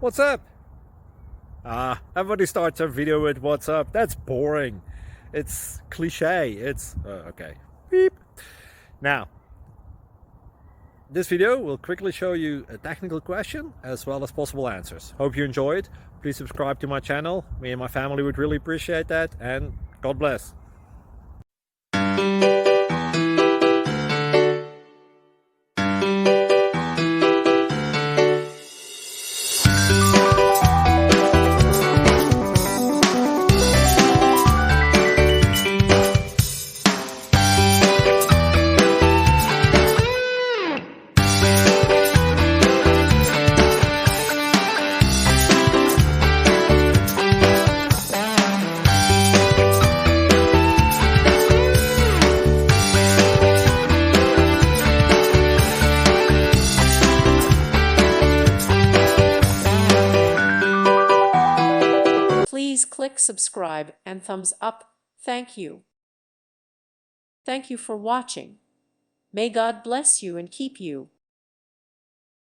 What's up? Everybody starts their video with what's up. That's boring. It's cliche. It's okay. Beep. Now, this video will quickly show you a technical question as well as possible answers. Hope you enjoyed. Please subscribe to my channel. Me and my family would really appreciate that, and God bless. Please click subscribe and thumbs up. Thank you. Thank you for watching. May God bless you and keep you.